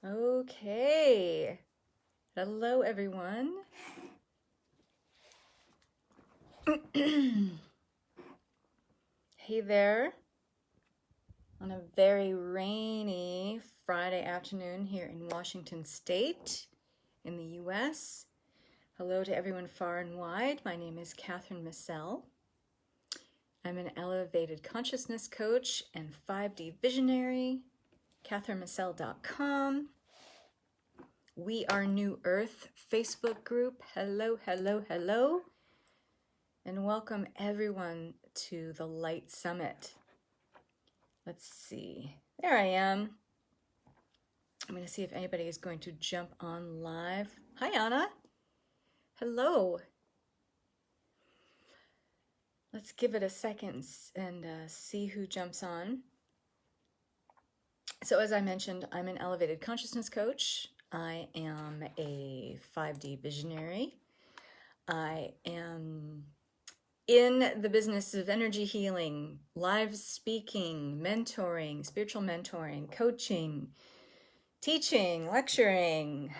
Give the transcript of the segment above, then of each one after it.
Okay. Hello, everyone. Hey there. On a very rainy Friday afternoon here in Washington State in the US. Hello to everyone far and wide. My name is Catherine Massell. I'm an elevated consciousness coach and 5D visionary. CatherineMassell.com. We Are New Earth Facebook group. Hello, hello, hello. And welcome everyone to the Light Summit. Let's see. There I am. I'm going to see if anybody is going to jump on live. Hi, Anna. Hello. Let's give it a second and see who jumps on. So as I mentioned, I'm an elevated consciousness coach. I am a 5D visionary. I am in the business of energy healing, live speaking, mentoring, spiritual mentoring, coaching, teaching, lecturing,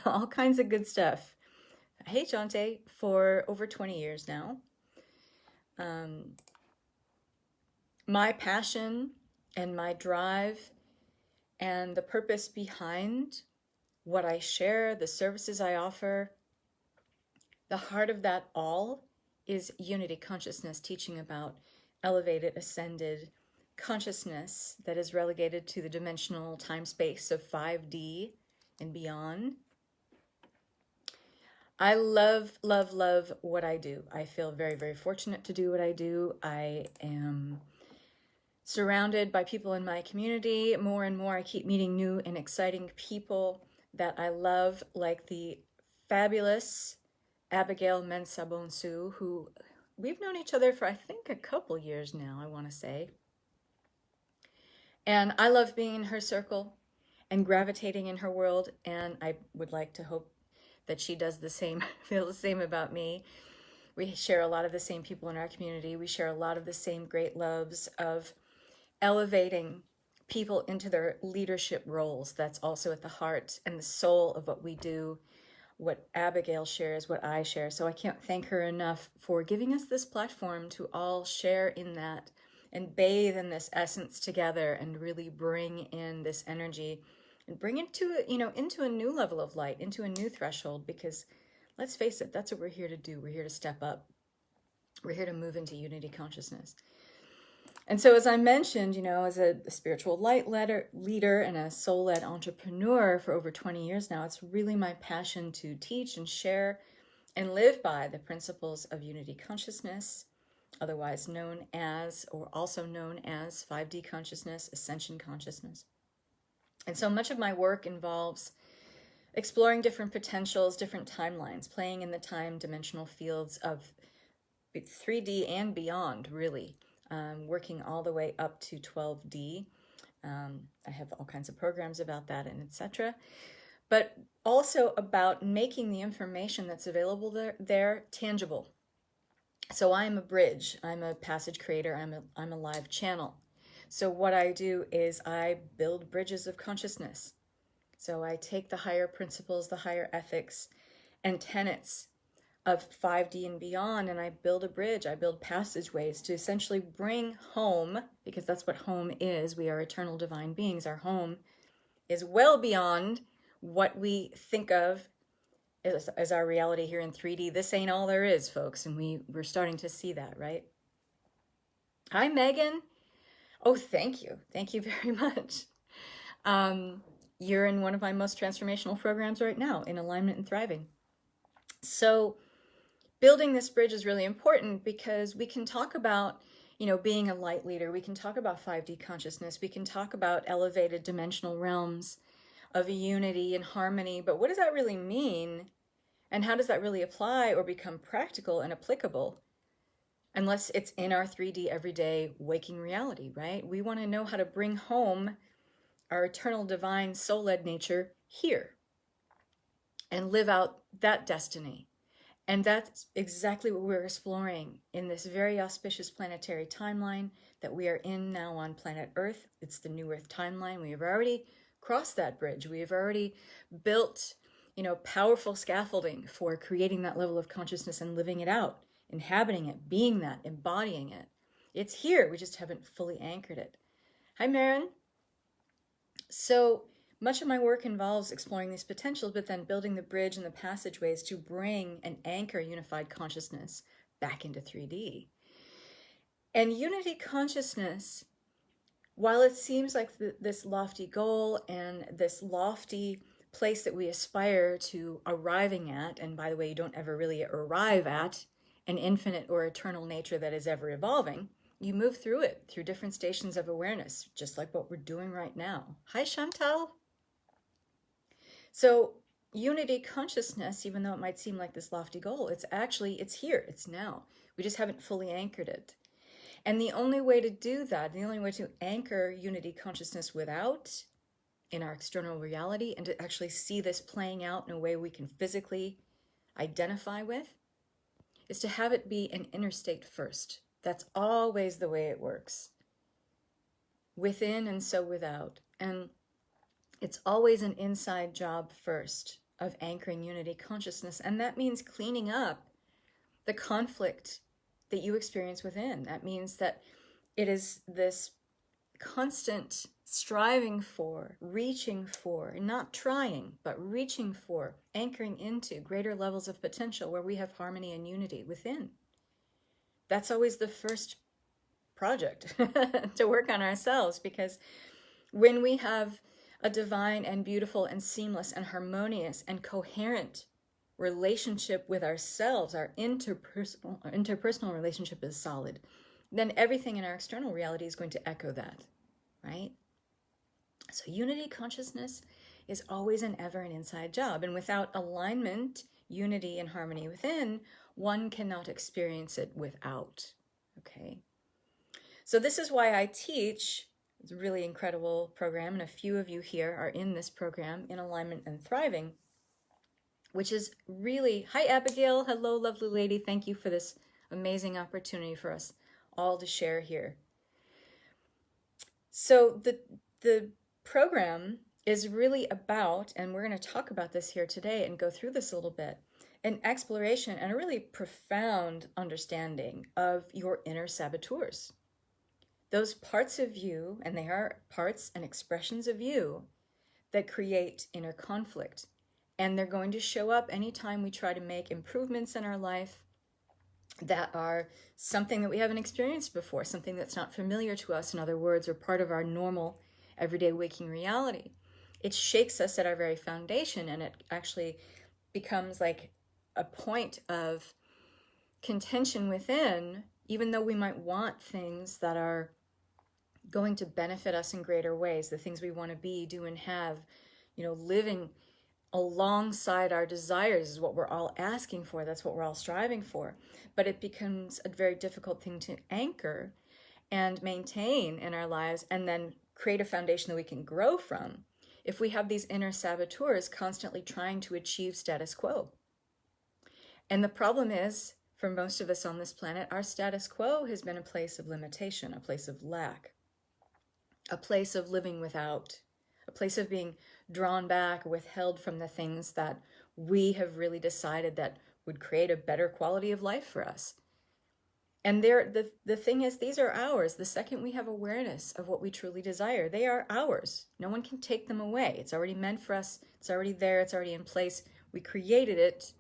all kinds of good stuff. Hey, Jonte, for over 20 years now. My passion and my drive and the purpose behind what I share, the services I offer, the heart of that all is unity consciousness, teaching about elevated, ascended consciousness that is relegated to the dimensional time-space of 5D and beyond. I love, love, love what I do. I feel very, very fortunate to do what I do. I am surrounded by people in my community. More and more, I keep meeting new and exciting people that I love, like the fabulous Abigail Mensah-Bonsu, who we've known each other for, I think, a couple years now, I want to say. And I love being in her circle and gravitating in her world, and I would like to hope that she does the same, feel the same about me. We share a lot of the same people in our community. We share a lot of the same great loves of elevating people into their leadership roles. That's also at the heart and the soul of what we do, what Abigail shares, what I share. So I can't thank her enough for giving us this platform to all share in that and bathe in this essence together and really bring in this energy and bring it to, into a new level of light, into a new threshold, because let's face it, that's what we're here to do. We're here to step up. We're here to move into unity consciousness. And so, as I mentioned, as a spiritual light leader and a soul-led entrepreneur for over 20 years now, it's really my passion to teach and share and live by the principles of unity consciousness, otherwise known as, or also known as 5D consciousness, ascension consciousness. And so much of my work involves exploring different potentials, different timelines, playing in the time dimensional fields of 3D and beyond, really. Working all the way up to 12D. I have all kinds of programs about that and etc. But also about making the information that's available there tangible. So I am a bridge. I'm a passage creator. I'm a live channel. So what I do is I build bridges of consciousness. So I take the higher principles, the higher ethics and tenets of 5D and beyond, and I build a bridge, I build passageways to essentially bring home, because that's what home is. We are eternal divine beings. Our home is well beyond what we think of as our reality here in 3D. This ain't all there is, folks, and we're starting to see that, right? Hi, Megan. Oh, thank you. Thank you very much. You're in one of my most transformational programs right now, in Alignment and Thriving. So building this bridge is really important because we can talk about, being a light leader. We can talk about 5D consciousness. We can talk about elevated dimensional realms of unity and harmony. But what does that really mean? And how does that really apply or become practical and applicable? Unless it's in our 3D everyday waking reality, right? We want to know how to bring home our eternal divine soul-led nature here and live out that destiny. And that's exactly what we're exploring in this very auspicious planetary timeline that we are in now on planet Earth. It's the New Earth timeline. We have already crossed that bridge. We have already built, powerful scaffolding for creating that level of consciousness and living it out, inhabiting it, being that, embodying it. It's here. We just haven't fully anchored it. Hi, Marin. So much of my work involves exploring these potentials, but then building the bridge and the passageways to bring and anchor unified consciousness back into 3D. And unity consciousness, while it seems like this lofty goal and this lofty place that we aspire to arriving at, and by the way, you don't ever really arrive at an infinite or eternal nature that is ever evolving, you move through it, through different stations of awareness, just like what we're doing right now. Hi, Chantal. So unity consciousness, even though it might seem like this lofty goal, it's here, it's now. We just haven't fully anchored it. And the only way to do that, the only way to anchor unity consciousness without in our external reality and to actually see this playing out in a way we can physically identify with, is to have it be an inner state first. That's always the way it works. Within and so without. And it's always an inside job first of anchoring unity consciousness. And that means cleaning up the conflict that you experience within. That means that it is this constant striving for, reaching for, not trying, but reaching for, anchoring into greater levels of potential where we have harmony and unity within. That's always the first project to work on ourselves, because when we have a divine and beautiful and seamless and harmonious and coherent relationship with ourselves, our interpersonal relationship is solid, then everything in our external reality is going to echo that, right? So unity consciousness is always and ever an inside job. And without alignment, unity, and harmony within, one cannot experience it without, okay? So this is why I teach. It's a really incredible program, and a few of you here are in this program, In Alignment and Thriving, which is really, hi Abigail, hello lovely lady, thank you for this amazing opportunity for us all to share here. So the program is really about, and we're going to talk about this here today and go through this a little bit, an exploration and a really profound understanding of your inner saboteurs. Those parts of you, and they are parts and expressions of you, that create inner conflict. And they're going to show up anytime we try to make improvements in our life that are something that we haven't experienced before, something that's not familiar to us, in other words, or part of our normal everyday waking reality. It shakes us at our very foundation, and it actually becomes like a point of contention within, even though we might want things that are going to benefit us in greater ways, the things we want to be, do, and have, living alongside our desires is what we're all asking for. That's what we're all striving for. But it becomes a very difficult thing to anchor and maintain in our lives and then create a foundation that we can grow from if we have these inner saboteurs constantly trying to achieve status quo. And the problem is, for most of us on this planet, our status quo has been a place of limitation, a place of lack, a place of living without, a place of being drawn back or withheld from the things that we have really decided that would create a better quality of life for us. And the thing is, these are ours. The second we have awareness of what we truly desire, they are ours. No one can take them away. It's already meant for us. It's already there. It's already in place. We created it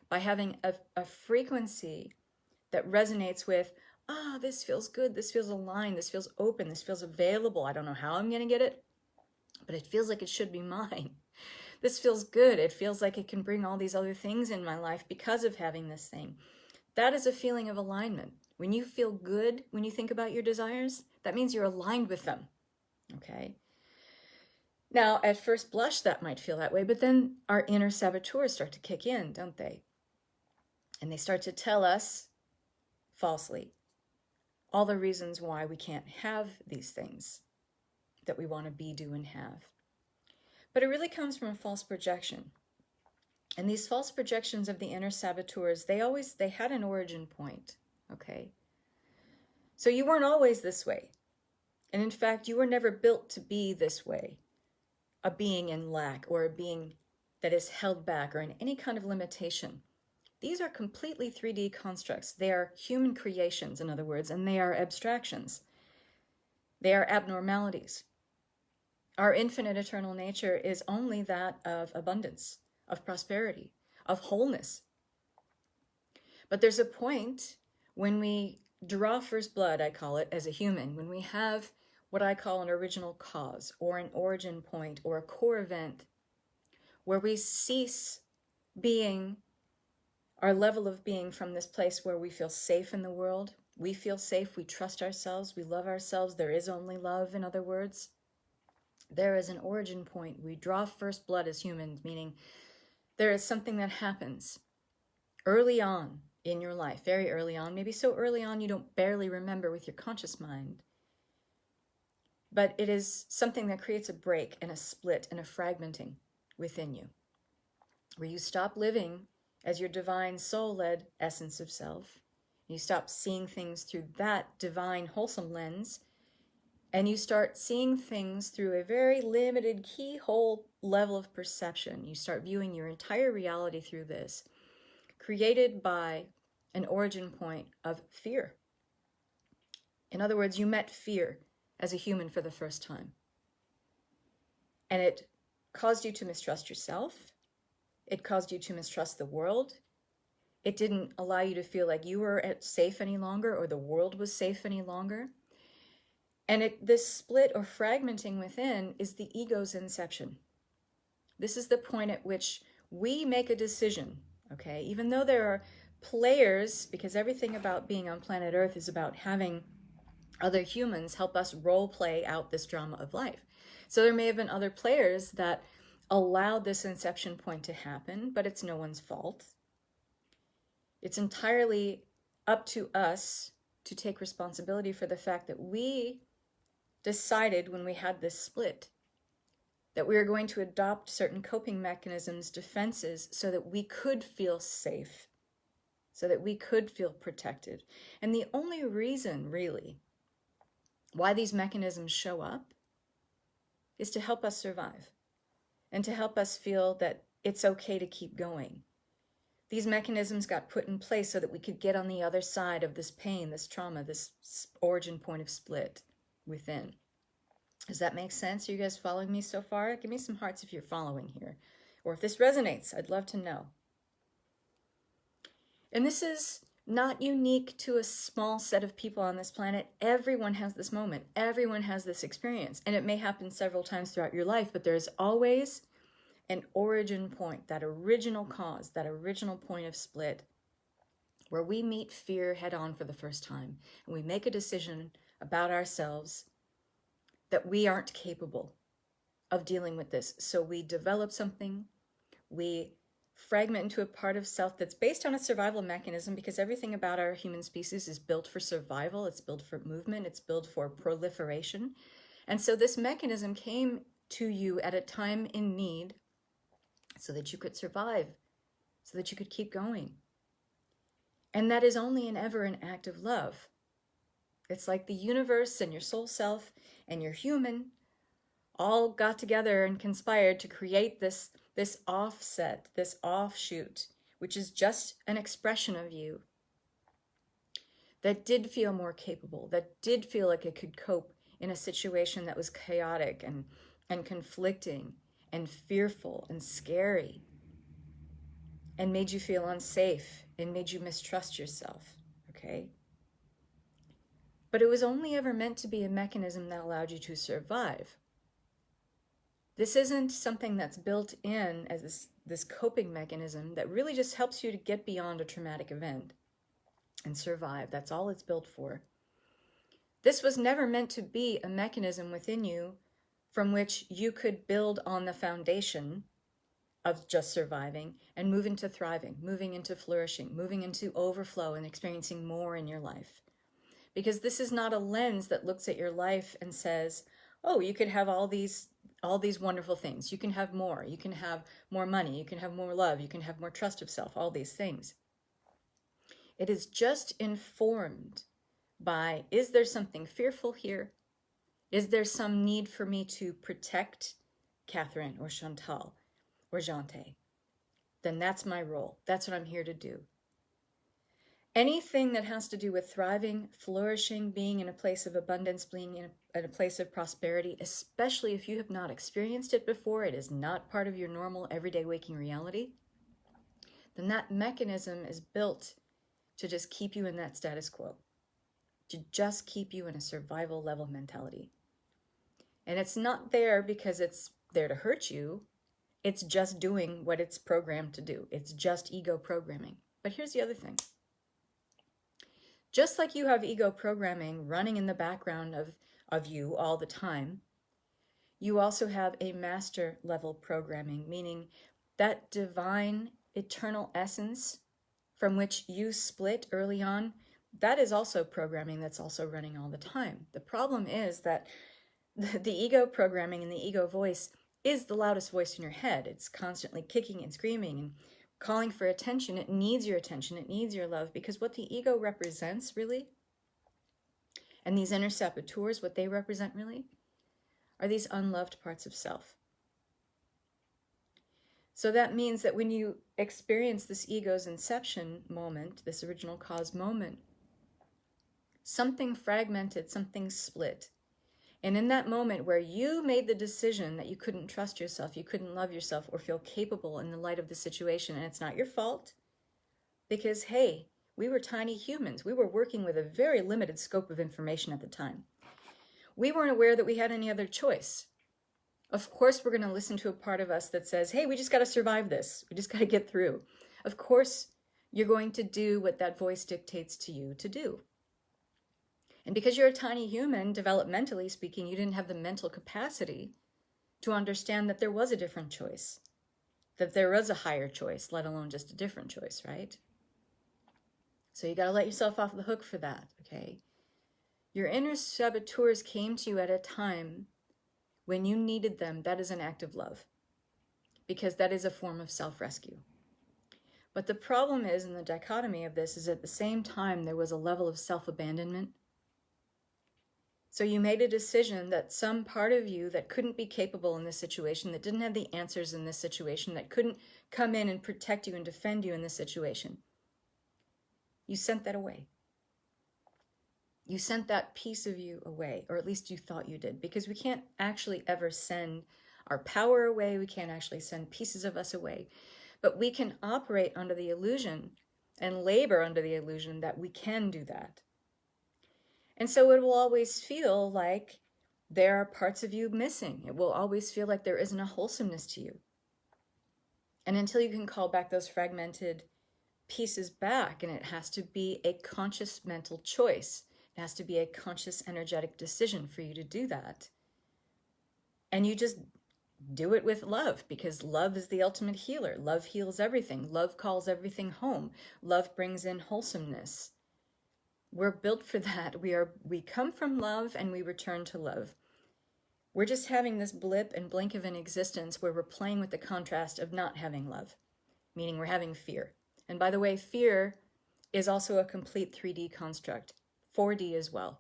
by having a frequency that resonates with, this feels good. This feels aligned. This feels open. This feels available. I don't know how I'm going to get it, but it feels like it should be mine. This feels good. It feels like it can bring all these other things in my life because of having this thing. That is a feeling of alignment. When you feel good, when you think about your desires, that means you're aligned with them, okay? Now, at first blush, that might feel that way, but then our inner saboteurs start to kick in, don't they? And they start to tell us, falsely, all the reasons why we can't have these things that we want to be, do, and have. But it really comes from a false projection. And these false projections of the inner saboteurs, they had an origin point, okay? So you weren't always this way. And in fact, you were never built to be this way. a being in lack or a being that is held back or in any kind of limitation. These are completely 3D constructs. They are human creations, in other words, and they are abstractions. They are abnormalities. Our infinite eternal nature is only that of abundance, of prosperity, of wholeness. But there's a point when we draw first blood, I call it, as a human, when we have what I call an original cause or an origin point or a core event where we cease being our level of being from this place where we feel safe in the world. We feel safe, we trust ourselves, we love ourselves. There is only love, in other words. There is an origin point. We draw first blood as humans, meaning there is something that happens early on in your life, very early on, maybe so early on you don't barely remember with your conscious mind. But it is something that creates a break and a split and a fragmenting within you, where you stop living as your divine soul-led essence of self. You stop seeing things through that divine, wholesome lens, and you start seeing things through a very limited keyhole level of perception. You start viewing your entire reality through this, created by an origin point of fear. In other words, you met fear as a human for the first time. And it caused you to mistrust yourself. It caused you to mistrust the world. It didn't allow you to feel like you were safe any longer or the world was safe any longer. And this split or fragmenting within is the ego's inception. This is the point at which we make a decision, okay? Even though there are players, because everything about being on planet Earth is about having other humans help us role play out this drama of life. So there may have been other players that allowed this inception point to happen, but it's no one's fault. It's entirely up to us to take responsibility for the fact that we decided when we had this split that we were going to adopt certain coping mechanisms, defenses, so that we could feel safe, so that we could feel protected. And the only reason, really, why these mechanisms show up is to help us survive and to help us feel that it's okay to keep going. These mechanisms got put in place so that we could get on the other side of this pain, this trauma, this origin point of split within. Does that make sense? Are you guys following me so far? Give me some hearts if you're following here. Or if this resonates, I'd love to know. And this is not unique to a small set of people on this planet. Everyone has this moment. Everyone has this experience. And it may happen several times throughout your life, but there's always an origin point, that original cause, that original point of split, where we meet fear head on for the first time. And we make a decision about ourselves that we aren't capable of dealing with this. So we develop something, we fragment into a part of self that's based on a survival mechanism, because everything about our human species is built for survival, it's built for movement, it's built for proliferation. And so this mechanism came to you at a time in need so that you could survive, so that you could keep going. And that is only and ever an act of love. It's like the universe and your soul self and your human all got together and conspired to create this offset, this offshoot, which is just an expression of you that did feel more capable, that did feel like it could cope in a situation that was chaotic and conflicting and fearful and scary, and made you feel unsafe and made you mistrust yourself, okay? But it was only ever meant to be a mechanism that allowed you to survive. This isn't something that's built in as this coping mechanism that really just helps you to get beyond a traumatic event and survive. That's all it's built for. This was never meant to be a mechanism within you from which you could build on the foundation of just surviving and move into thriving, moving into flourishing, moving into overflow and experiencing more in your life. Because this is not a lens that looks at your life and says, oh, you could have all these wonderful things. You can have more. You can have more money. You can have more love. You can have more trust of self, all these things. It is just informed by, is there something fearful here? Is there some need for me to protect Catherine or Chantal or Jante, then that's my role. That's what I'm here to do. Anything that has to do with thriving, flourishing, being in a place of abundance, being in a place of prosperity, especially if you have not experienced it before, it is not part of your normal everyday waking reality, then that mechanism is built to just keep you in that status quo, to just keep you in a survival level mentality. And it's not there because it's there to hurt you. It's just doing what it's programmed to do. It's just ego programming. But here's the other thing. Just like you have ego programming running in the background of you all the time, you also have a master level programming, meaning that divine eternal essence from which you split early on, that is also programming that's also running all the time. The problem is that the ego programming and the ego voice is the loudest voice in your head. It's constantly kicking and screaming and calling for attention. It needs your attention. It needs your love, because what the ego represents really, and these inner saboteurs, what they represent really, are these unloved parts of self. So that means that when you experience this ego's inception moment, this original cause moment, something fragmented, something split. And in that moment where you made the decision that you couldn't trust yourself, you couldn't love yourself or feel capable in the light of the situation, and it's not your fault, because, hey, we were tiny humans. We were working with a very limited scope of information at the time. We weren't aware that we had any other choice. Of course, we're going to listen to a part of us that says, hey, we just got to survive this. We just got to get through. Of course, you're going to do what that voice dictates to you to do. And because you're a tiny human, developmentally speaking, you didn't have the mental capacity to understand that there was a different choice, that there was a higher choice, let alone just a different choice, right? So you got to let yourself off the hook for that, okay? Your inner saboteurs came to you at a time when you needed them. That is an act of love, because that is a form of self-rescue. But the problem is, in the dichotomy of this, is at the same time there was a level of self-abandonment. So you made a decision that some part of you that couldn't be capable in this situation, that didn't have the answers in this situation, that couldn't come in and protect you and defend you in this situation, you sent that away. You sent that piece of you away, or at least you thought you did, because we can't actually ever send our power away. We can't actually send pieces of us away, but we can operate under the illusion and labor under the illusion that we can do that. And so it will always feel like there are parts of you missing. It will always feel like there isn't a wholesomeness to you. And until you can call back those fragmented pieces back, and it has to be a conscious mental choice. It has to be a conscious energetic decision for you to do that. And you just do it with love, because love is the ultimate healer. Love heals everything. Love calls everything home. Love brings in wholesomeness. We're built for that. We come from love and we return to love. We're just having this blip and blink of an existence where we're playing with the contrast of not having love, meaning we're having fear. And by the way, fear is also a complete 3D construct, 4D as well.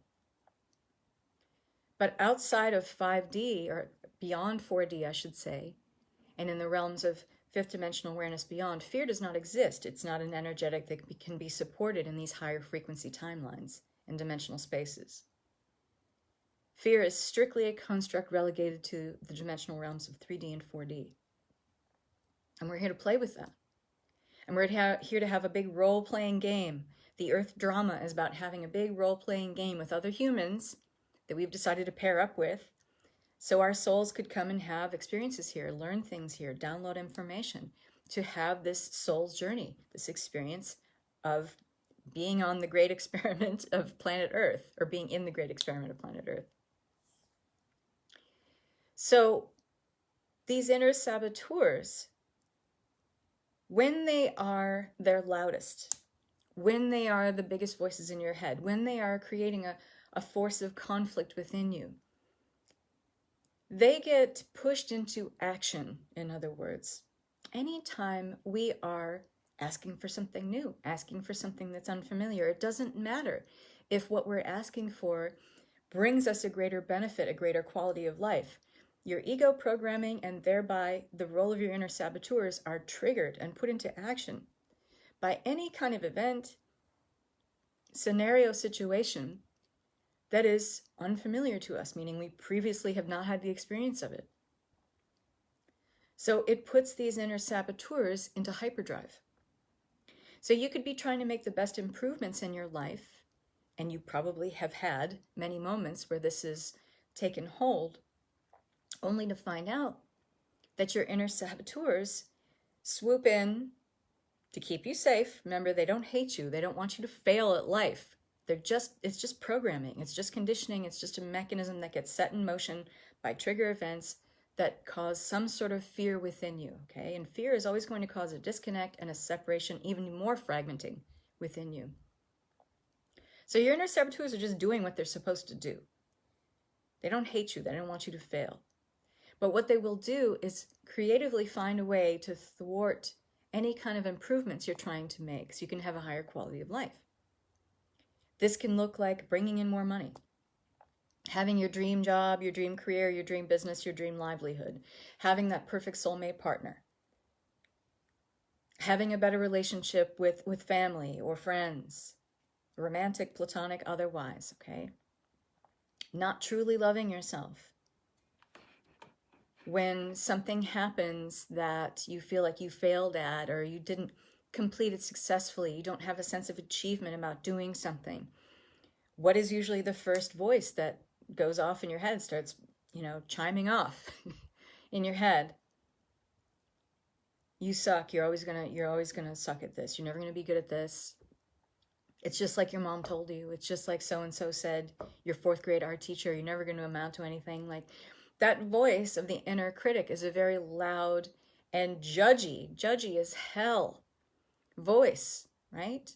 But outside of 5D, or beyond 4D, I should say, and in the realms of fifth dimensional awareness beyond, fear does not exist. It's not an energetic that can be supported in these higher frequency timelines and dimensional spaces. Fear is strictly a construct relegated to the dimensional realms of 3D and 4D. And we're here to play with that. And we're here to have a big role-playing game. The Earth drama is about having a big role-playing game with other humans that we've decided to pair up with, so our souls could come and have experiences here, learn things here, download information, to have this soul's journey, this experience of being on the great experiment of planet Earth, or being in the great experiment of planet Earth. So these inner saboteurs, when they are their loudest, when they are the biggest voices in your head, when they are creating a force of conflict within you, they get pushed into action, in other words, anytime we are asking for something new, asking for something that's unfamiliar. It doesn't matter if what we're asking for brings us a greater benefit, a greater quality of life. Your ego programming and thereby the role of your inner saboteurs are triggered and put into action by any kind of event, scenario, situation that is unfamiliar to us, meaning we previously have not had the experience of it. So it puts these inner saboteurs into hyperdrive. So you could be trying to make the best improvements in your life, and you probably have had many moments where this has taken hold, only to find out that your inner saboteurs swoop in to keep you safe. Remember, they don't hate you. They don't want you to fail at life. It's just programming. It's just conditioning. It's just a mechanism that gets set in motion by trigger events that cause some sort of fear within you, okay? And fear is always going to cause a disconnect and a separation, even more fragmenting within you. So your inner saboteurs are just doing what they're supposed to do. They don't hate you. They don't want you to fail. But what they will do is creatively find a way to thwart any kind of improvements you're trying to make so you can have a higher quality of life. This can look like bringing in more money, having your dream job, your dream career, your dream business, your dream livelihood, having that perfect soulmate partner, having a better relationship with family or friends, romantic, platonic, otherwise, okay? Not truly loving yourself. When something happens that you feel like you failed at or you didn't complete it successfully, you don't have a sense of achievement about doing something, what is usually the first voice that goes off in your head, starts, chiming off in your head? You suck. You're always gonna suck at this. You're never gonna be good at this. It's just like your mom told you. It's just like so-and-so said, your fourth grade art teacher, you're never gonna amount to anything. Like, that voice of the inner critic is a very loud and judgy as hell voice, right?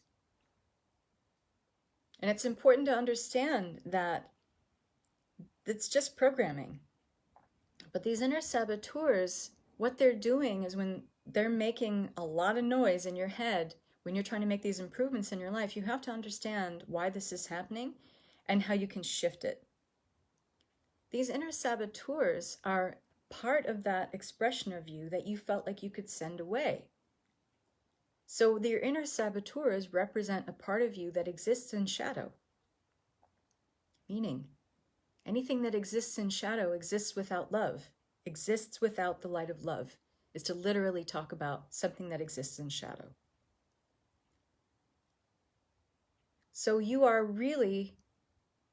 And it's important to understand that it's just programming. But these inner saboteurs, what they're doing is when they're making a lot of noise in your head, when you're trying to make these improvements in your life, you have to understand why this is happening and how you can shift it. These inner saboteurs are part of that expression of you that you felt like you could send away. So your inner saboteurs represent a part of you that exists in shadow. Meaning, anything that exists in shadow exists without love, exists without the light of love, is to literally talk about something that exists in shadow. So you are really,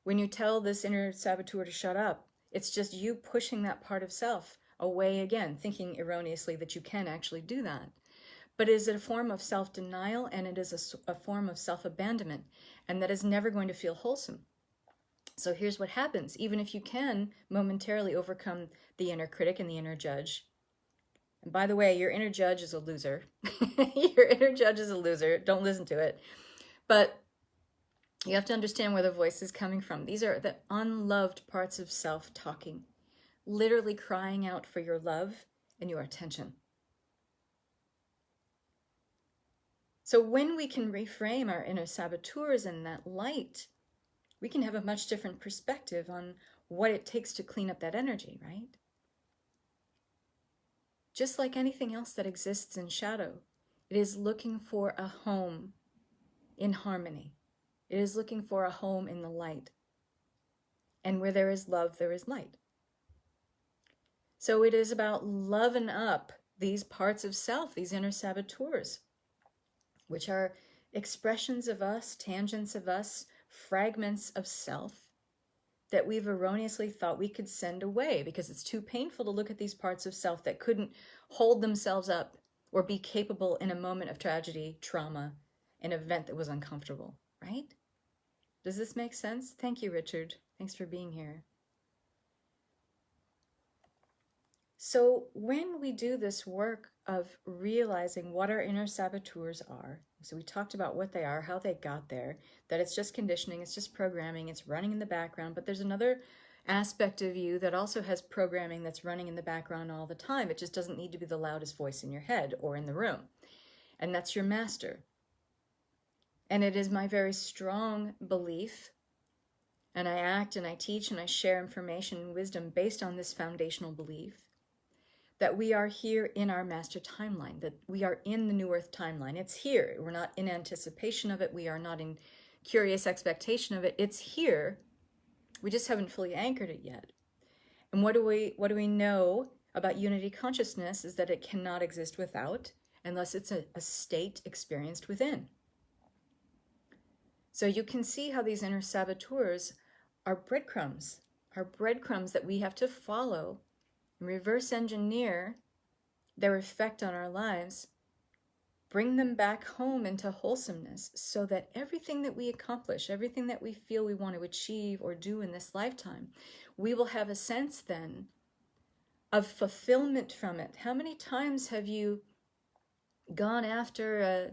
when you tell this inner saboteur to shut up, it's just you pushing that part of self away again, thinking erroneously that you can actually do that. But it is a form of self-denial, and it is a form of self-abandonment, and that is never going to feel wholesome. So here's what happens. Even if you can momentarily overcome the inner critic and the inner judge, and by the way, your inner judge is a loser. Your inner judge is a loser. Don't listen to it. But you have to understand where the voice is coming from. These are the unloved parts of self talking, literally crying out for your love and your attention. So when we can reframe our inner saboteurs in that light, we can have a much different perspective on what it takes to clean up that energy, right? Just like anything else that exists in shadow, it is looking for a home in harmony. It is looking for a home in the light. And where there is love, there is light. So it is about loving up these parts of self, these inner saboteurs, which are expressions of us, tangents of us, fragments of self that we've erroneously thought we could send away because it's too painful to look at these parts of self that couldn't hold themselves up or be capable in a moment of tragedy, trauma, an event that was uncomfortable, right? Does this make sense? Thank you, Richard. Thanks for being here. So when we do this work of realizing what our inner saboteurs are, so we talked about what they are, how they got there, that it's just conditioning, it's just programming, it's running in the background, but there's another aspect of you that also has programming that's running in the background all the time. It just doesn't need to be the loudest voice in your head or in the room. And that's your master. And it is my very strong belief And I act and I teach and I share information and wisdom based on this foundational belief that we are here in our master timeline, that we are in the New Earth timeline. It's here. We're not in anticipation of it. We are not in curious expectation of it. It's here. We just haven't fully anchored it yet. And what do we know about unity consciousness is that it cannot exist without, unless it's a state experienced within. So you can see how these inner saboteurs are breadcrumbs that we have to follow and reverse engineer their effect on our lives, bring them back home into wholesomeness so that everything that we accomplish, everything that we feel we want to achieve or do in this lifetime, we will have a sense then of fulfillment from it. How many times have you gone after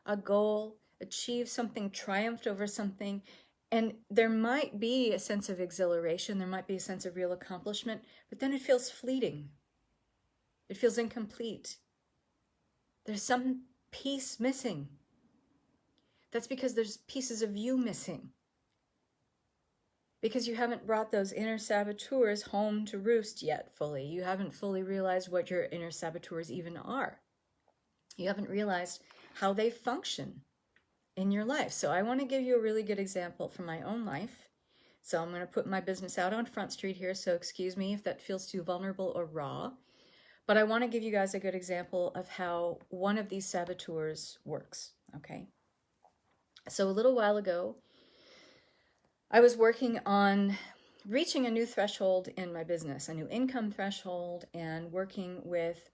a goal, achieved something, triumphed over something, and there might be a sense of exhilaration, there might be a sense of real accomplishment, but then it feels fleeting. It feels incomplete. There's some piece missing. That's because there's pieces of you missing. Because you haven't brought those inner saboteurs home to roost yet fully. You haven't fully realized what your inner saboteurs even are. You haven't realized how they function in your life. So I want to give you a really good example from my own life. So I'm going to put my business out on Front Street here, so excuse me if that feels too vulnerable or raw. But I want to give you guys a good example of how one of these saboteurs works, okay? So a little while ago, I was working on reaching a new threshold in my business, a new income threshold, and working with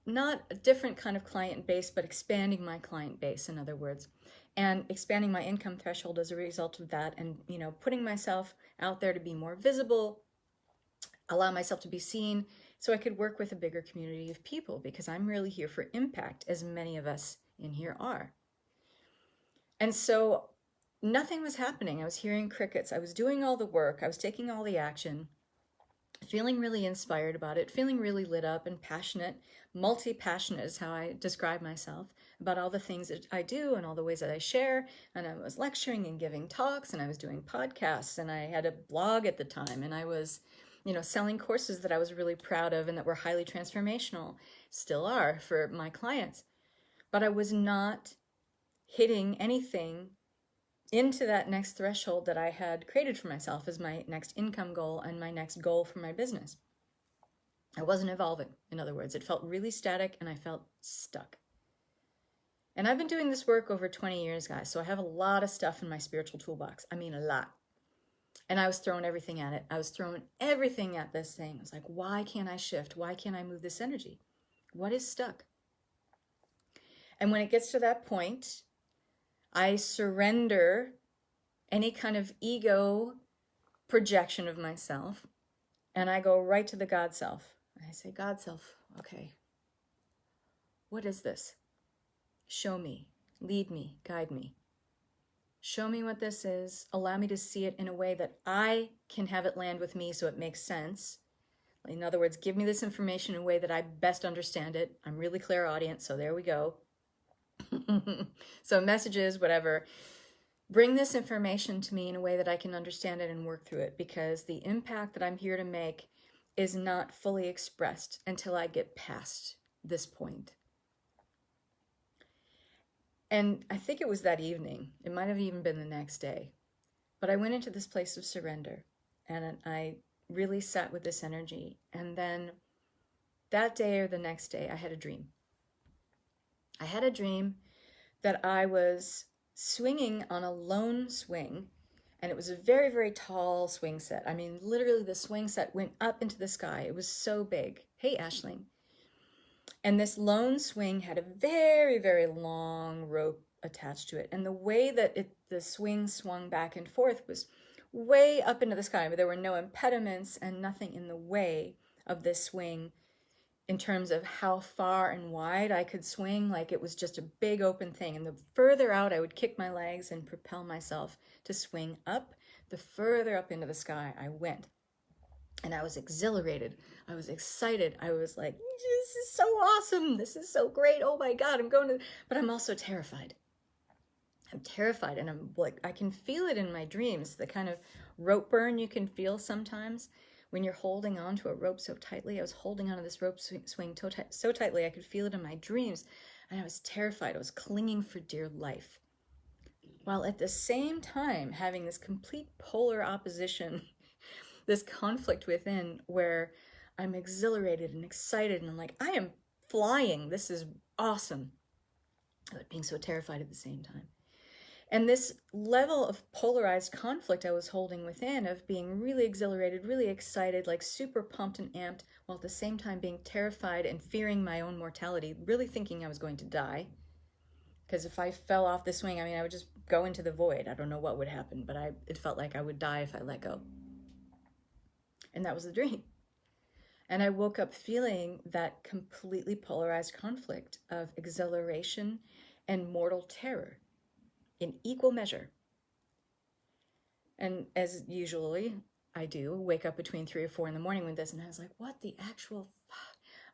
not a different kind of client base, but expanding my client base, in other words, and expanding my income threshold as a result of that, and putting myself out there to be more visible, allow myself to be seen, so I could work with a bigger community of people, because I'm really here for impact, as many of us in here are. And so nothing was happening. I was hearing crickets. I was doing all the work. I was taking all the action, feeling really inspired about it, feeling really lit up and passionate. Multi-passionate is how I describe myself, about all the things that I do and all the ways that I share. And I was lecturing and giving talks, and I was doing podcasts, and I had a blog at the time, and I was selling courses that I was really proud of and that were highly transformational, still are for my clients. But I was not hitting anything into that next threshold that I had created for myself as my next income goal and my next goal for my business. I wasn't evolving. In other words, it felt really static and I felt stuck. And I've been doing this work over 20 years, guys, so I have a lot of stuff in my spiritual toolbox. I mean, a lot. And I was throwing everything at it. I was throwing everything at this thing. I was like, why can't I shift? Why can't I move this energy? What is stuck? And when it gets to that point, I surrender any kind of ego projection of myself, and I go right to the God self. I say, God self, okay, what is this? Show me, lead me, guide me. Show me what this is. Allow me to see it in a way that I can have it land with me so it makes sense. In other words, give me this information in a way that I best understand it. I'm really clairaudient, so there we go. So messages, whatever. Bring this information to me in a way that I can understand it and work through it, because the impact that I'm here to make is not fully expressed until I get past this point. And I think it was that evening. It might have even been the next day. But I went into this place of surrender, and I really sat with this energy. And then that day or the next day, I had a dream. I had a dream that I was swinging on a lone swing, and it was a very, very tall swing set. I mean, literally the swing set went up into the sky. It was so big. Hey, Aisling. And this lone swing had a very, very long rope attached to it. And the way that the swing swung back and forth was way up into the sky, but there were no impediments and nothing in the way of this swing in terms of how far and wide I could swing. Like, it was just a big open thing. And the further out I would kick my legs and propel myself to swing up, the further up into the sky I went. And I was exhilarated. I was excited. I was like, this is so awesome. This is so great. Oh my God, I'm going to, but I'm also terrified. I'm terrified, and I'm like, I can feel it in my dreams, the kind of rope burn you can feel sometimes when you're holding on to a rope so tightly. I was holding onto this rope swing so tightly I could feel it in my dreams, and I was terrified. I was clinging for dear life, while at the same time having this complete polar opposition, this conflict within where I'm exhilarated and excited, and I'm like, I am flying. This is awesome. But being so terrified at the same time. And this level of polarized conflict I was holding within, of being really exhilarated, really excited, like super pumped and amped, while at the same time being terrified and fearing my own mortality, really thinking I was going to die. Because if I fell off the swing, I mean, I would just go into the void. I don't know what would happen, but it felt like I would die if I let go. And that was the dream. And I woke up feeling that completely polarized conflict of exhilaration and mortal terror in equal measure. And as usually I do, wake up between 3 or 4 in the morning with this, and I was like, what the actual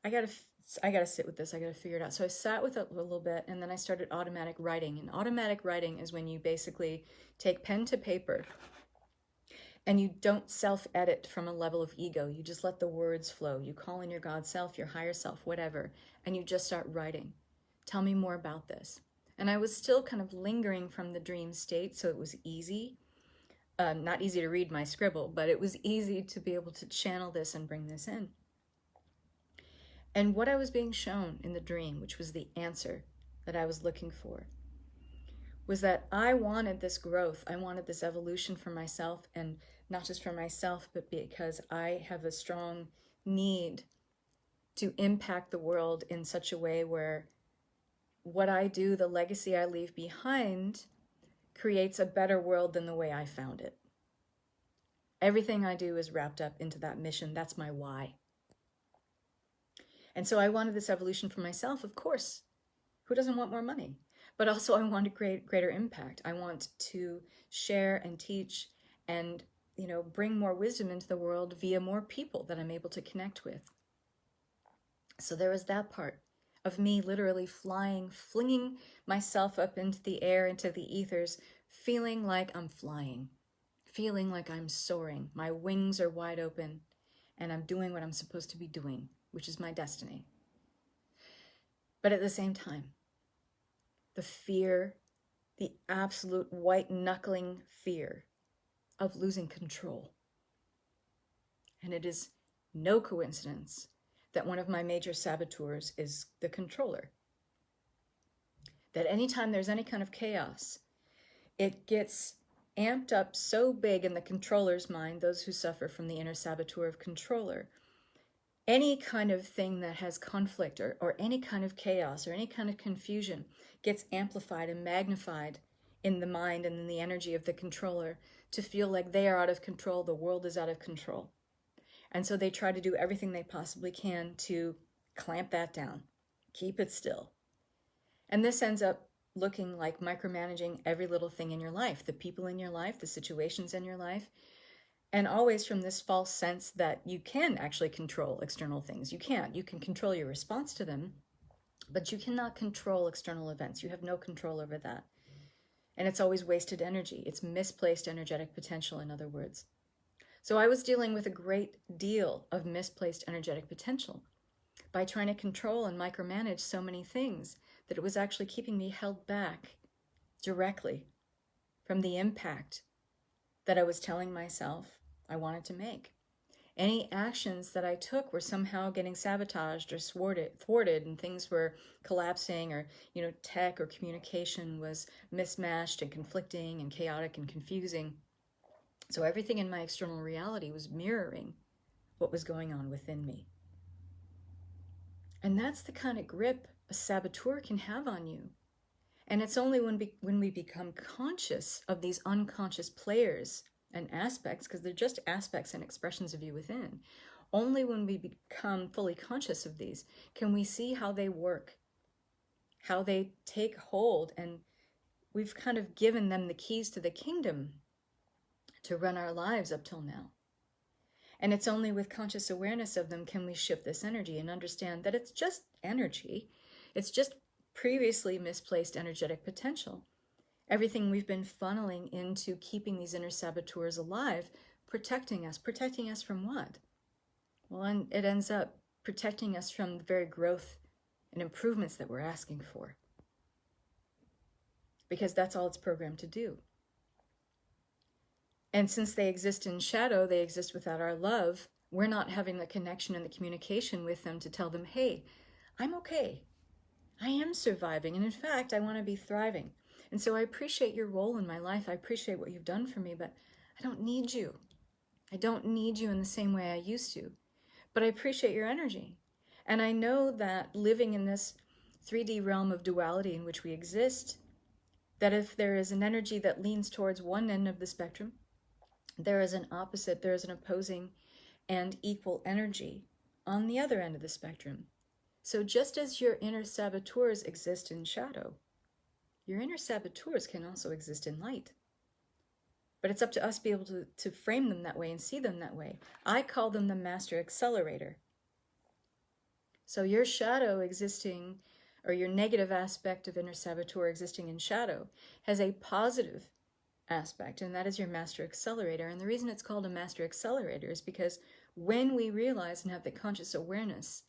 I gotta sit with this. I gotta figure it out. So I sat with it a little bit, and then I started automatic writing. And automatic writing is when you basically take pen to paper and you don't self-edit from a level of ego. You just let the words flow. You call in your God self, your higher self, whatever, and you just start writing. Tell me more about this. And I was still kind of lingering from the dream state, so it was easy. Not easy to read my scribble, but it was easy to be able to channel this and bring this in. And what I was being shown in the dream, which was the answer that I was looking for, was that I wanted this growth. I wanted this evolution for myself, and not just for myself, but because I have a strong need to impact the world in such a way where what I do, the legacy I leave behind, creates a better world than the way I found it. Everything I do is wrapped up into that mission. That's my why. And so I wanted this evolution for myself, of course. Who doesn't want more money? But also I want to create greater impact. I want to share and teach and, bring more wisdom into the world via more people that I'm able to connect with. So there was that part of me literally flying, flinging myself up into the air, into the ethers, feeling like I'm flying, feeling like I'm soaring. My wings are wide open, and I'm doing what I'm supposed to be doing, which is my destiny. But at the same time, the fear, the absolute white-knuckling fear of losing control. And it is no coincidence that one of my major saboteurs is the controller. That anytime there's any kind of chaos, it gets amped up so big in the controller's mind, those who suffer from the inner saboteur of controller. Any kind of thing that has conflict or any kind of chaos or any kind of confusion gets amplified and magnified in the mind and in the energy of the controller to feel like they are out of control, the world is out of control. And so they try to do everything they possibly can to clamp that down, keep it still. And this ends up looking like micromanaging every little thing in your life, the people in your life, the situations in your life, and always from this false sense that you can actually control external things. You can't. You can control your response to them, but you cannot control external events. You have no control over that. And it's always wasted energy. It's misplaced energetic potential, in other words. So I was dealing with a great deal of misplaced energetic potential by trying to control and micromanage so many things that it was actually keeping me held back directly from the impact that I was telling myself I wanted to make. Any actions that I took were somehow getting sabotaged or thwarted, and things were collapsing, or tech or communication was mismatched and conflicting and chaotic and confusing. So everything in my external reality was mirroring what was going on within me. And that's the kind of grip a saboteur can have on you. And it's only when we become conscious of these unconscious players and aspects, because they're just aspects and expressions of you within, only when we become fully conscious of these can we see how they work, how they take hold, and we've kind of given them the keys to the kingdom to run our lives up till now. And it's only with conscious awareness of them can we shift this energy and understand that it's just energy. It's just previously misplaced energetic potential. Everything we've been funneling into keeping these inner saboteurs alive, protecting us. Protecting us from what? Well, and it ends up protecting us from the very growth and improvements that we're asking for. Because that's all it's programmed to do. And since they exist in shadow, they exist without our love, we're not having the connection and the communication with them to tell them, hey, I'm okay. I am surviving. And in fact, I want to be thriving. And so I appreciate your role in my life. I appreciate what you've done for me, but I don't need you. I don't need you in the same way I used to. But I appreciate your energy. And I know that living in this 3D realm of duality in which we exist, that if there is an energy that leans towards one end of the spectrum, there is an opposite, there is an opposing and equal energy on the other end of the spectrum. So just as your inner saboteurs exist in shadow, your inner saboteurs can also exist in light. But it's up to us to be able to frame them that way and see them that way. I call them the master accelerator. So your shadow existing, or your negative aspect of inner saboteur existing in shadow, has a positive aspect, and that is your master accelerator. And the reason it's called a master accelerator is because when we realize and have the conscious awareness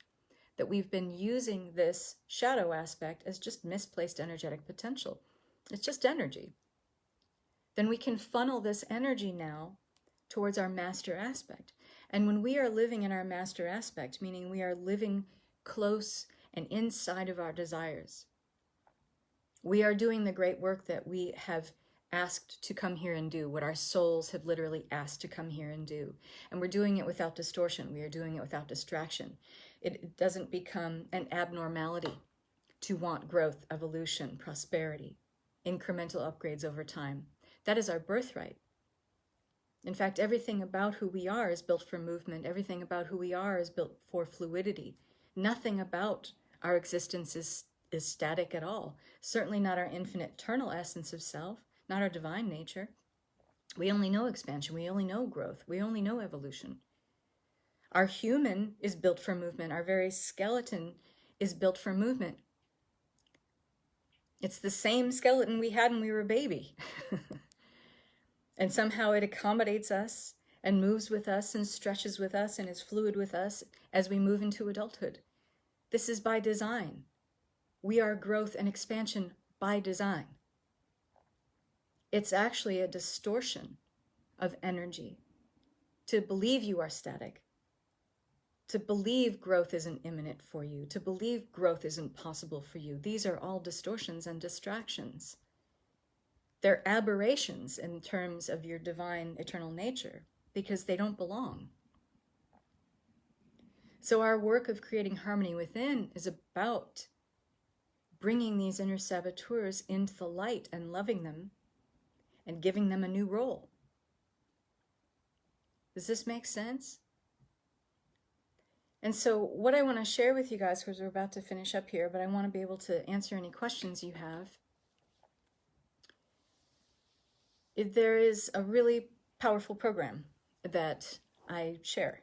that we've been using this shadow aspect as just misplaced energetic potential, it's just energy, then we can funnel this energy now towards our master aspect. And when we are living in our master aspect, meaning we are living close and inside of our desires, we are doing the great work that we have asked to come here and do, what our souls have literally asked to come here and do. And we're doing it without distortion. We are doing it without distraction. It doesn't become an abnormality to want growth, evolution, prosperity, incremental upgrades over time. That is our birthright. In fact, everything about who we are is built for movement. Everything about who we are is built for fluidity. Nothing about our existence is static at all. Certainly not our infinite eternal essence of self, not our divine nature. We only know expansion. We only know growth. We only know evolution. Our human is built for movement. Our very skeleton is built for movement. It's the same skeleton we had when we were a baby. And somehow it accommodates us and moves with us and stretches with us and is fluid with us as we move into adulthood. This is by design. We are growth and expansion by design. It's actually a distortion of energy to believe you are static, to believe growth isn't imminent for you, to believe growth isn't possible for you. These are all distortions and distractions. They're aberrations in terms of your divine eternal nature because they don't belong. So our work of creating harmony within is about bringing these inner saboteurs into the light and loving them and giving them a new role. Does this make sense? And so what I want to share with you guys, because we're about to finish up here, but I want to be able to answer any questions you have. There is a really powerful program that I share,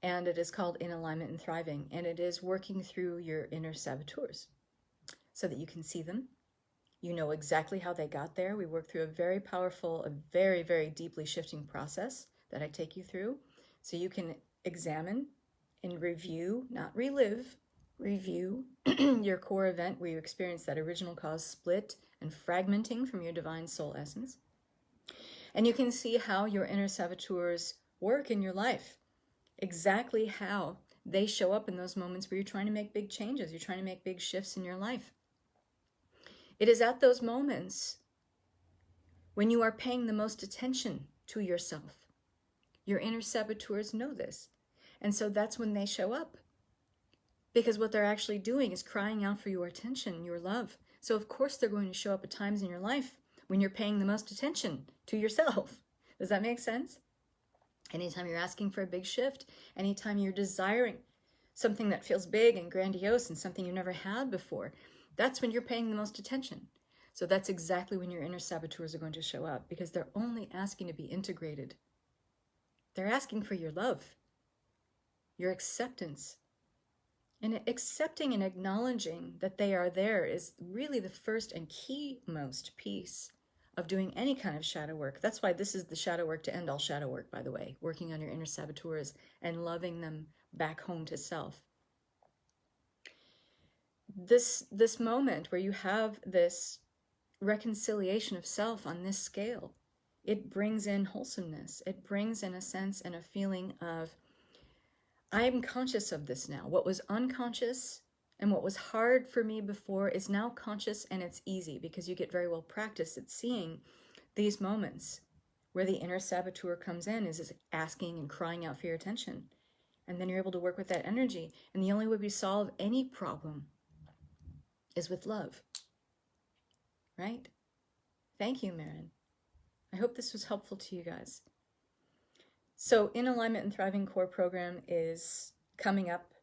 and it is called In Alignment and Thriving, and it is working through your inner saboteurs so that you can see them. You know exactly how they got there. We work through a very powerful, a very, very deeply shifting process that I take you through so you can examine and review, not relive, review your core event where you experience that original cause split and fragmenting from your divine soul essence. And you can see how your inner saboteurs work in your life, exactly how they show up in those moments where you're trying to make big changes, you're trying to make big shifts in your life. It is at those moments when you are paying the most attention to yourself. Your inner saboteurs know this. And so that's when they show up. Because what they're actually doing is crying out for your attention, your love. So of course they're going to show up at times in your life when you're paying the most attention to yourself. Does that make sense? Anytime you're asking for a big shift, anytime you're desiring something that feels big and grandiose and something you never had before, that's when you're paying the most attention. So that's exactly when your inner saboteurs are going to show up, because they're only asking to be integrated. They're asking for your love, your acceptance, And accepting and acknowledging that they are there is really the first and key most piece of doing any kind of shadow work. That's why this is the shadow work to end all shadow work, by the way, working on your inner saboteurs and loving them back home to self. This moment where you have this reconciliation of self on this scale, it brings in wholesomeness. It brings in a sense and a feeling of, I am conscious of this now. What was unconscious and what was hard for me before is now conscious, and it's easy because you get very well practiced at seeing these moments where the inner saboteur comes in, is asking and crying out for your attention. And then you're able to work with that energy. And the only way we solve any problem is with love. Right? Thank you, Marin. I hope this was helpful to you guys. So In Alignment and Thriving Core program is coming up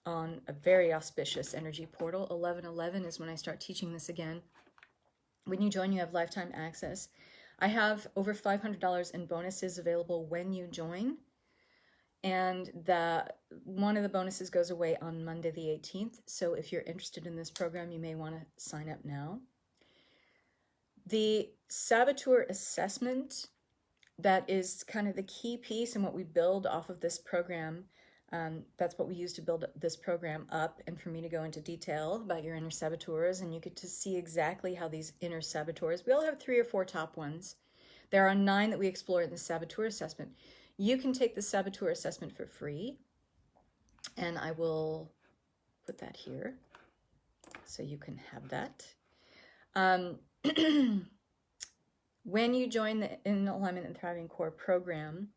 on a very auspicious energy portal. 11/11 is when I start teaching this again. When you join, you have lifetime access. I have over $500 in bonuses available when you join. And one of the bonuses goes away on Monday the 18th. So if you're interested in this program, you may want to sign up now. The saboteur assessment, that is kind of the key piece and what we build off of this program. That's what we use to build this program up, and for me to go into detail about your inner saboteurs, and you get to see exactly how these inner saboteurs, we all have 3 or 4 top ones. There are 9 that we explore in the saboteur assessment. You can take the saboteur assessment for free, and I will put that here so you can have that. When you join the In Alignment and Thriving Core program,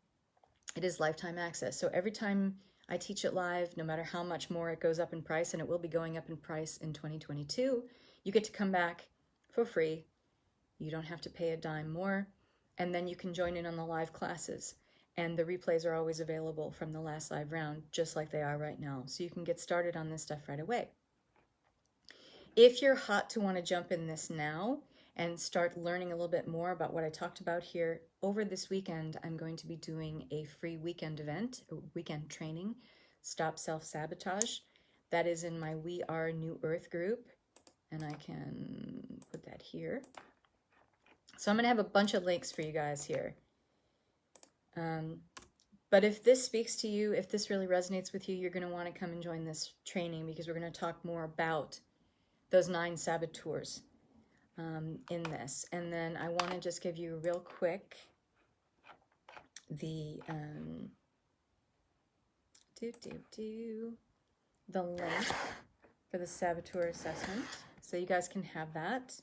it is lifetime access. So every time I teach it live, no matter how much more it goes up in price, and it will be going up in price in 2022, you get to come back for free. You don't have to pay a dime more. And then you can join in on the live classes. And the replays are always available from the last live round, just like they are right now. So you can get started on this stuff right away. If you're hot to want to jump in this now and start learning a little bit more about what I talked about here, over this weekend, I'm going to be doing a free weekend event, a weekend training, Stop Self-Sabotage. That is in my We Are New Earth group, and I can put that here. So I'm going to have a bunch of links for you guys here. But if this speaks to you, if this really resonates with you, you're going to want to come and join this training, because we're going to talk more about those 9 saboteurs in this. And then I want to just give you real quick the link for the saboteur assessment, so you guys can have that,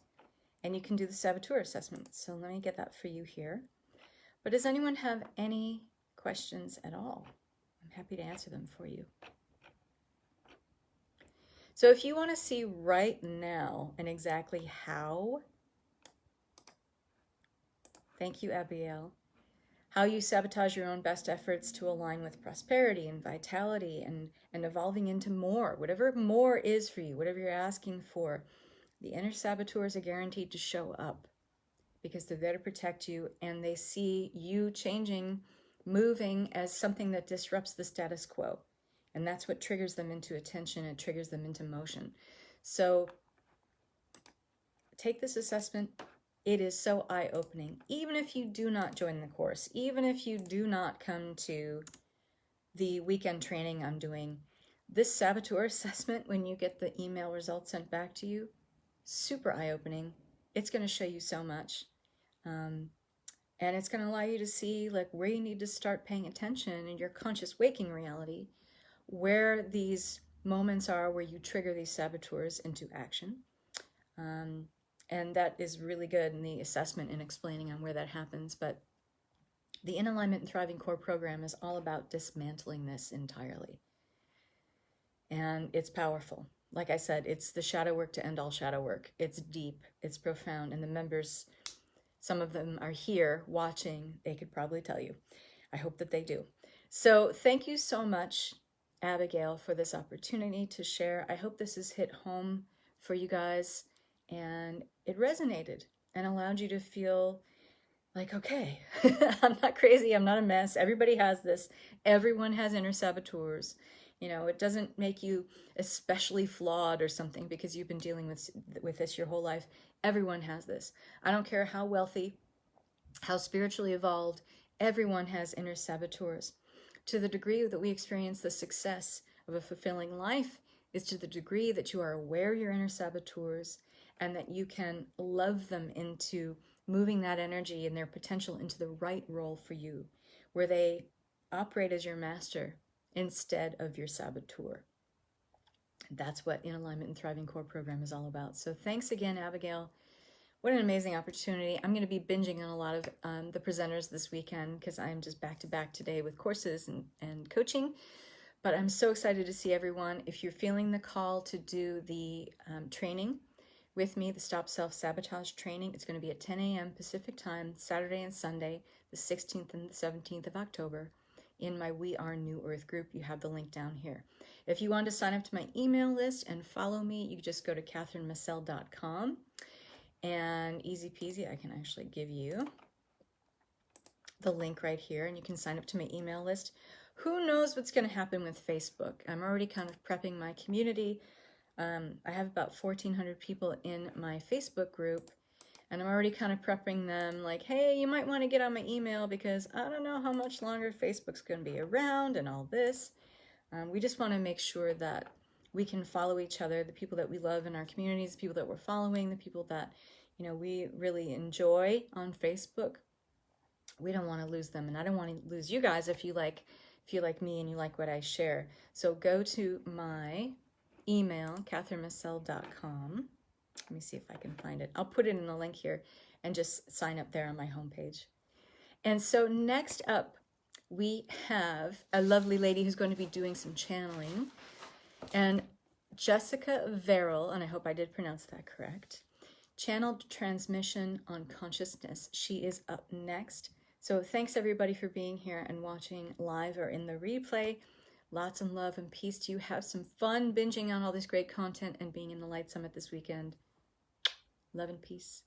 and you can do the saboteur assessment. So let me get that for you here. But does anyone have any questions at all? I'm happy to answer them for you. So if you want to see right now and exactly how, thank you, Abigail, how you sabotage your own best efforts to align with prosperity and vitality and evolving into more, whatever more is for you, whatever you're asking for, the inner saboteurs are guaranteed to show up, because they're there to protect you, and they see you changing, moving as something that disrupts the status quo. And that's what triggers them into attention and triggers them into motion. So take this assessment. It is so eye-opening. Even if you do not join the course, even if you do not come to the weekend training I'm doing, this saboteur assessment, when you get the email results sent back to you, super eye-opening. It's going to show you so much. And it's going to allow you to see like where you need to start paying attention in your conscious waking reality, where these moments are where you trigger these saboteurs into action. And that is really good in the assessment and explaining on where that happens. But the In Alignment and Thriving Core program is all about dismantling this entirely. And it's powerful. Like I said, it's the shadow work to end all shadow work. It's deep, it's profound, and the members, some of them are here watching. They could probably tell you. I hope that they do. So thank you so much, Abigail, for this opportunity to share. I hope this has hit home for you guys, and it resonated and allowed you to feel like, okay, I'm not crazy, I'm not a mess. Everybody has this. Everyone has inner saboteurs. You know, it doesn't make you especially flawed or something because you've been dealing with this your whole life. Everyone has this. I don't care how wealthy, how spiritually evolved, everyone has inner saboteurs. To the degree that we experience the success of a fulfilling life is to the degree that you are aware of your inner saboteurs and that you can love them into moving that energy and their potential into the right role for you, where they operate as your master instead of your saboteur. That's what In Alignment and Thriving Core program is all about. So thanks again, Abigail. What an amazing opportunity. I'm going to be binging on a lot of the presenters this weekend because I'm just back to back today with courses and coaching. But I'm so excited to see everyone. If you're feeling the call to do the training with me, the Stop Self-Sabotage training, it's going to be at 10 a.m. Pacific time, Saturday and Sunday, the 16th and the 17th of October in my We Are New Earth group. You have the link down here. If you want to sign up to my email list and follow me, you just go to catherinemacel.com. And easy peasy, I can actually give you the link right here and you can sign up to my email list. Who knows what's going to happen with Facebook? I'm already kind of prepping my community. I have about 1,400 people in my Facebook group and I'm already kind of prepping them like, hey, you might want to get on my email because I don't know how much longer Facebook's going to be around and all this. We just want to make sure that we can follow each other, the people that we love in our communities, the people that we're following, the people that, you know, we really enjoy on Facebook. We don't want to lose them, and I don't want to lose you guys if you like me and you like what I share. So go to my email, catherinemacel.com. Let me see if I can find it. I'll put it in the link here and just sign up there on my homepage. And so next up, we have a lovely lady who's going to be doing some channeling. And Jessica Verrill, and I hope I did pronounce that correct, channeled transmission on consciousness. She is up next. So thanks everybody for being here and watching live or in the replay. Lots of love and peace to you. Have some fun binging on all this great content and being in the Light Summit this weekend. Love and peace.